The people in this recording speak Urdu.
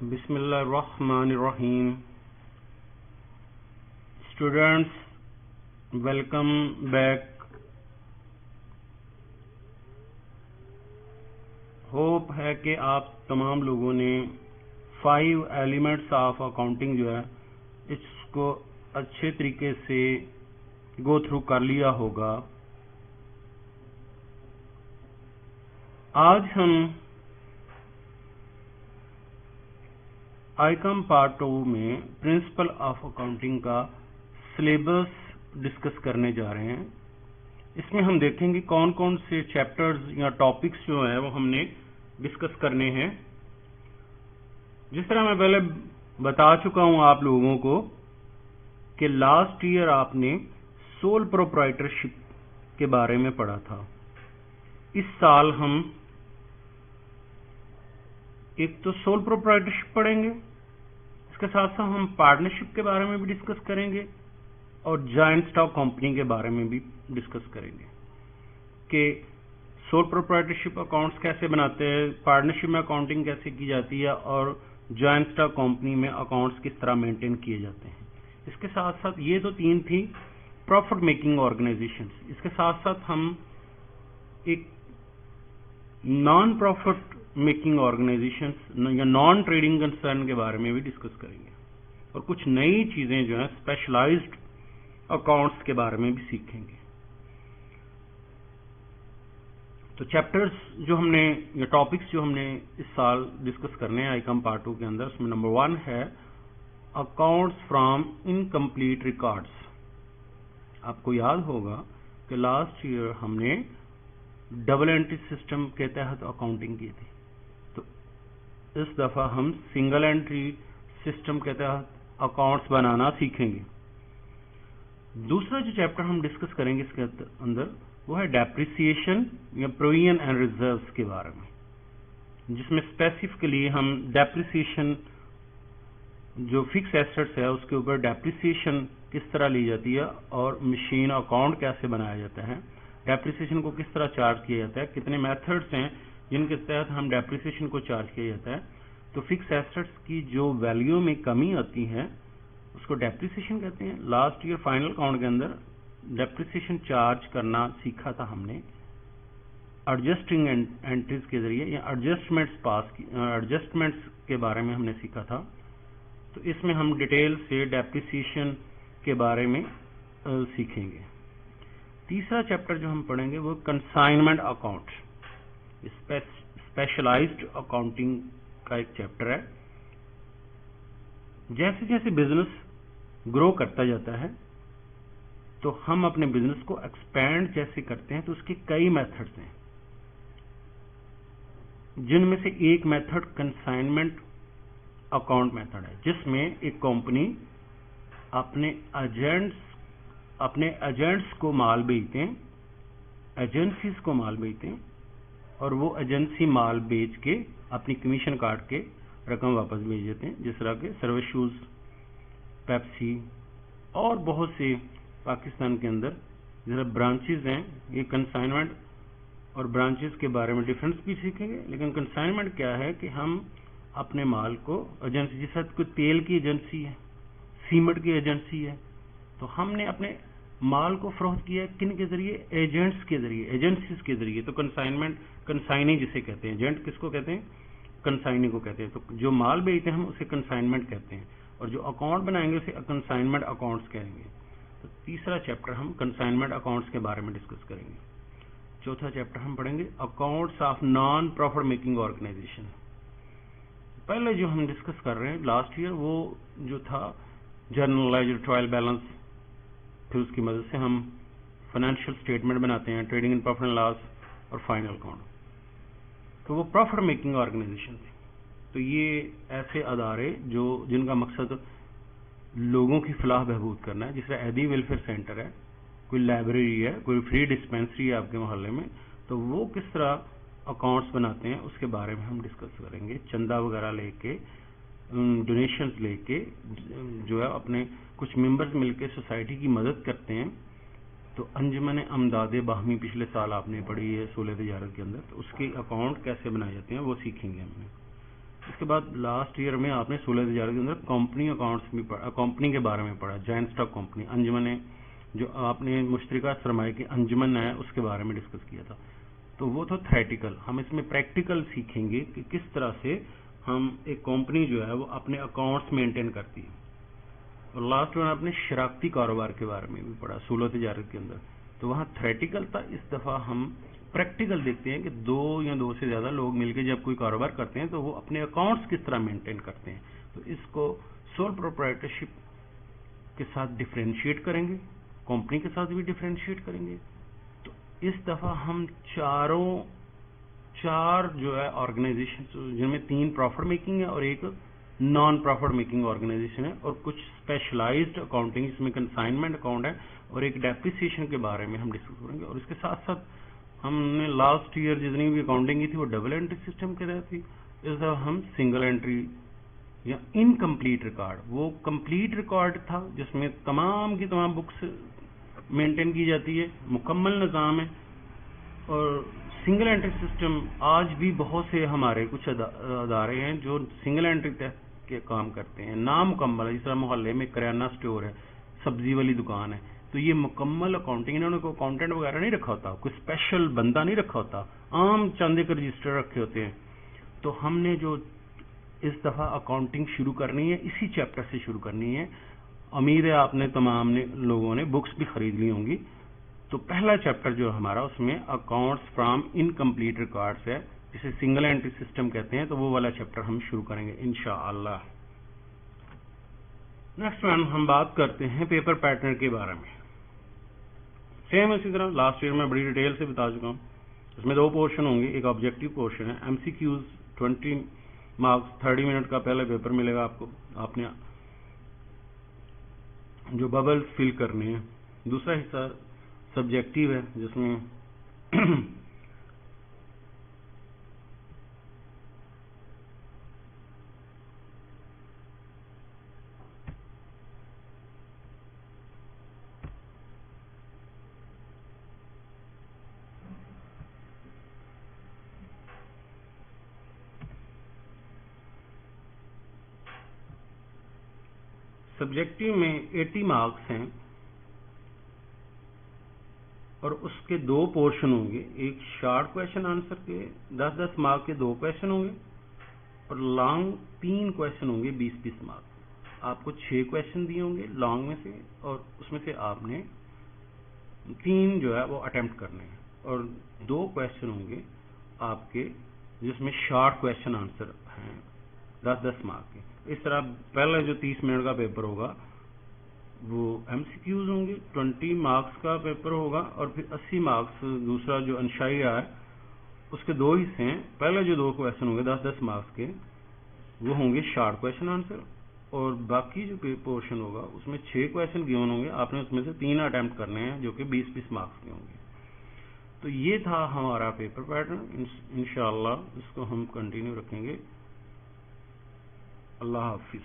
بسم اللہ الرحمن الرحیم. Students welcome back. ہوپ ہے کہ آپ تمام لوگوں نے 5 ایلیمنٹس آف اکاؤنٹنگ جو ہے اس کو اچھے طریقے سے گو تھرو کر لیا ہوگا. آج ہم آئیکم پارٹ 2 میں پرنسپل آف اکاؤنٹنگ کا سلیبس ڈسکس کرنے جا رہے ہیں. اس میں ہم دیکھیں گے کون کون سے چیپٹرز یا ٹاپکس جو ہیں وہ ہم نے ڈسکس کرنے ہیں. جس طرح میں پہلے بتا چکا ہوں آپ لوگوں کو کہ لاسٹ ایئر آپ نے سول پروپرائٹرشپ کے بارے میں پڑھا تھا. اس سال ہم ایک تو سول پروپرائٹرشپ پڑھیں گے، اس کے ساتھ ساتھ ہم پارٹنرشپ کے بارے میں بھی ڈسکس کریں گے اور جوائنٹ اسٹاک کمپنی کے بارے میں بھی ڈسکس کریں گے کہ سول پروپرائٹرشپ اکاؤنٹس کیسے بناتے ہیں، پارٹنرشپ میں اکاؤنٹنگ کیسے کی جاتی ہے اور جوائنٹ اسٹاک کمپنی میں اکاؤنٹس کس طرح مینٹین کیے جاتے ہیں. اس کے ساتھ ساتھ یہ تو 3 تھی پروفٹ میکنگ آرگنائزیشنز. اس کے ساتھ ساتھ ہم ایک نان پروفٹ میکنگ آرگنائزیشنز یا نان ٹریڈنگ کنسرن کے بارے میں بھی ڈسکس کریں گے اور کچھ نئی چیزیں جو ہیں اسپیشلائزڈ اکاؤنٹس کے بارے میں بھی سیکھیں گے. تو چیپٹرز جو ہم نے یا ٹاپکس جو ہم نے اس سال ڈسکس کرنے ہیں آئیکم پارٹ 2 کے اندر، اس میں نمبر 1 ہے اکاؤنٹس فرام انکمپلیٹ ریکارڈس. آپ کو یاد ہوگا کہ لاسٹ ایئر ہم نے ڈبل انٹری سسٹم کے تحت اکاؤنٹنگ کی تھی. تو اس دفعہ ہم سنگل انٹری سسٹم کے تحت اکاؤنٹس بنانا سیکھیں گے. دوسرا جو چیپٹر ہم ڈسکس کریں گے اس کے اندر وہ ہے ڈیپریسیشن یا پروویژن اینڈ ریزروز کے بارے میں، جس میں اسپیسیفکلی ہم ڈیپریسیشن جو فکس ایسٹس ہے اس کے اوپر ڈیپریسیشن کس طرح لی جاتی ہے اور مشین اکاؤنٹ کیسے بنایا جاتا ہے، ڈیپریسیشن کو کس طرح چارج کیا جاتا ہے، کتنے میتھڈز ہیں جن کے تحت ہم ڈیپریسیشن کو چارج کیا جاتا ہے. تو فکس ایسٹس کی جو ویلیو میں کمی آتی ہے اس کو ڈیپریسیشن کہتے ہیں. لاسٹ ایئر فائنل اکاؤنٹ کے اندر ڈیپریسیشن چارج کرنا سیکھا تھا ہم نے ایڈجسٹنگ انٹریز کے ذریعے یا ایڈجسٹمنٹس کے بارے میں ہم نے سیکھا تھا. تو اس میں ہم ڈیٹیل سے ڈیپریسیشن کے بارے میں سیکھیں گے. تیسرا چیپٹر جو ہم پڑھیں گے وہ کنسائنمنٹ اکاؤنٹ، اسپیشلائزڈ اکاؤنٹنگ کا ایک چیپٹر ہے. جیسے جیسے بزنس گرو کرتا جاتا ہے تو ہم اپنے بزنس کو ایکسپینڈ جیسے کرتے ہیں تو اس کے کئی میتھڈز ہیں، جن میں سے ایک میتھڈ کنسائنمنٹ اکاؤنٹ میتھڈ ہے، جس میں ایک کمپنی اپنے ایجنٹس کو مال بیچتے ہیں، ایجنسیز کو مال بیچتے ہیں اور وہ ایجنسی مال بیچ کے اپنی کمیشن کاٹ کے رقم واپس بھیج دیتے ہیں. جس طرح کے سروس شوز، پیپسی اور بہت سے پاکستان کے اندر جیسے برانچز ہیں. یہ کنسائنمنٹ اور برانچز کے بارے میں ڈفرینس بھی سیکھیں گے. لیکن کنسائنمنٹ کیا ہے کہ ہم اپنے مال کو ایجنسی، جیسے کوئی تیل کی ایجنسی ہے، سیمنٹ کی ایجنسی ہے، تو ہم نے اپنے مال کو فروخت کیا کن کے ذریعے؟ ایجنٹس کے ذریعے، ایجنسیز کے ذریعے. تو کنسائنمنٹ، کنسائنی جسے کہتے ہیں، ایجنٹ کس کو کہتے ہیں؟ کنسائنی کو کہتے ہیں. تو جو مال بیچتے ہیں ہم اسے کنسائنمنٹ کہتے ہیں اور جو اکاؤنٹ بنائیں گے اسے کنسائنمنٹ اکاؤنٹس کہیں گے. تو تیسرا چیپٹر ہم کنسائنمنٹ اکاؤنٹس کے بارے میں ڈسکس کریں گے. چوتھا چیپٹر ہم پڑھیں گے accounts of non profit making organisation. پہلے جو ہم ڈسکس کر رہے ہیں لاسٹ ایئر وہ جو تھا جرنلائزڈ ٹرائل بیلنس، پھر اس کی مدد سے ہم فائنینشیل اسٹیٹمنٹ بناتے ہیں، trading in profit and loss اور فائنل اکاؤنٹ. تو وہ پروفٹ میکنگ آرگنائزیشن تھی. تو یہ ایسے ادارے جن کا مقصد لوگوں کی فلاح بہبود کرنا ہے، جس طرح ایدی ویلفیئر سینٹر ہے، کوئی لائبریری ہے، کوئی فری ڈسپینسری ہے آپ کے محلے میں، تو وہ کس طرح اکاؤنٹس بناتے ہیں اس کے بارے میں ہم ڈسکس کریں گے. چندہ وغیرہ لے کے، ڈونیشنز لے کے جو ہے اپنے کچھ ممبرز مل کے سوسائٹی کی مدد کرتے ہیں. تو انجمن امداد باہمی پچھلے سال آپ نے پڑھی ہے اصول تجارت کے اندر، تو اس کے اکاؤنٹ کیسے بنائے جاتے ہیں وہ سیکھیں گے ہم نے. اس کے بعد لاسٹ ایئر میں آپ نے 16 تجارت کے اندر کمپنی اکاؤنٹس بھی پڑھا، کمپنی کے بارے میں پڑھا، جوائنٹ اسٹاک کمپنی، انجمن، جو آپ نے مشترکہ سرمایہ کی انجمن ہے اس کے بارے میں ڈسکس کیا تھا. تو وہ تھا تھیریٹیکل. ہم اس میں پریکٹیکل سیکھیں گے کہ کس طرح سے ہم ایک کمپنی جو ہے وہ اپنے اکاؤنٹس مینٹین کرتی ہے. اور لاسٹ میں آپ نے شراکتی کاروبار کے بارے میں بھی پڑھا 16 تجارت کے اندر. تو وہاں تھیریٹیکل تھا، اس دفعہ ہم پریکٹیکل دیکھتے ہیں کہ دو یا دو سے زیادہ لوگ مل کے جب کوئی کاروبار کرتے ہیں تو وہ اپنے اکاؤنٹس کس طرح مینٹین کرتے ہیں. تو اس کو سول پروپرائٹرشپ کے ساتھ ڈفرینشیٹ کریں گے، کمپنی کے ساتھ بھی ڈفرینشیٹ کریں گے. تو اس دفعہ ہم چار جو ہے آرگنائزیشن، جن میں 3 پروفٹ میکنگ ہے اور ایک نان پروفٹ میکنگ آرگنائزیشن ہے، اور کچھ اسپیشلائزڈ اکاؤنٹنگ جس میں کنسائنمنٹ اکاؤنٹ ہے اور ایک ڈیپریسیشن کے بارے میں ہم ڈسکس کریں گے. اور اس کے ساتھ ساتھ ہم نے لاسٹ ایئر جتنی بھی اکاؤنٹنگ کی تھی وہ ڈبل انٹری سسٹم کے تحت تھی. اس دفعہ ہم سنگل انٹری یا انکمپلیٹ ریکارڈ، وہ کمپلیٹ ریکارڈ تھا جس میں تمام کی تمام بکس مینٹین کی جاتی ہے، مکمل نظام ہے. اور سنگل انٹری سسٹم آج بھی بہت سے ہمارے کچھ ادارے ہیں جو سنگل انٹری تحت کے کام کرتے ہیں، نامکمل. اس طرح محلے میں کریانہ سٹور ہے، سبزی والی دکان ہے، تو یہ مکمل اکاؤنٹنگ، انہوں نے کوئی اکاؤنٹنٹ وغیرہ نہیں رکھا ہوتا، کوئی اسپیشل بندہ نہیں رکھا ہوتا، عام چند ایک رجسٹر رکھے ہوتے ہیں. تو ہم نے جو اس دفعہ اکاؤنٹنگ شروع کرنی ہے اسی چیپٹر سے شروع کرنی ہے. امید ہے آپ نے تمام لوگوں نے بکس بھی خرید لی ہوں گی. تو پہلا چیپٹر جو ہمارا اس میں اکاؤنٹس فرام انکمپلیٹ ریکارڈس ہے، جسے سنگل انٹری سسٹم کہتے ہیں. تو وہ والا چیپٹر ہم شروع کریں گے انشاءاللہ. نیکسٹ ہم بات کرتے ہیں پیپر پیٹرن کے بارے میں. سیم اسی طرح لاسٹ ایئر میں بڑی ڈیٹیل سے بتا چکا ہوں. اس میں 2 پورشن ہوں گے. ایک آبجیکٹو پورشن ہے، M C Qs 20 marks, 30 minute کا پہلے پیپر ملے گا آپ کو. آپ نے جو ببلز فل کرنے ہیں. دوسرا حصہ سبجیکٹیو ہے جس میں سبجیکٹیو میں 80 مارکس ہیں اور اس کے 2 پورشن ہوں گے. ایک شارٹ کویشچن آنسر کے 10-10 مارک کے 2 کویشچن ہوں گے، اور لانگ 3 کویشچن ہوں گے 20-20 مارک. آپ کو 6 کویشچن دیے ہوں گے لانگ میں سے، اور اس میں سے آپ نے 3 جو ہے وہ اٹیمپٹ کرنے ہیں، اور 2 کویشچن ہوں گے آپ کے جس میں شارٹ کویشچن آنسر ہیں 10-10 مارک کے. اس طرح پہلے جو 30 منٹ کا پیپر ہوگا وہ ایم سی کیوز ہوں گے، 20 مارکس کا پیپر ہوگا، اور پھر 80 مارکس دوسرا جو انشائیہ ہے اس کے 2 حصے ہیں. پہلے جو 2 کویشچن ہوں گے 10-10 مارکس کے وہ ہوں گے شارٹ کویشچن آنسر، اور باقی جو پورشن ہوگا اس میں 6 کویشچن گیون ہوں گے. آپ نے اس میں سے 3 اٹیمپٹ کرنے ہیں جو کہ 20-20 مارکس کے ہوں گے. تو یہ تھا ہمارا پیپر پیٹرن. انشاءاللہ اس کو ہم کنٹینیو رکھیں گے. اللہ حافظ.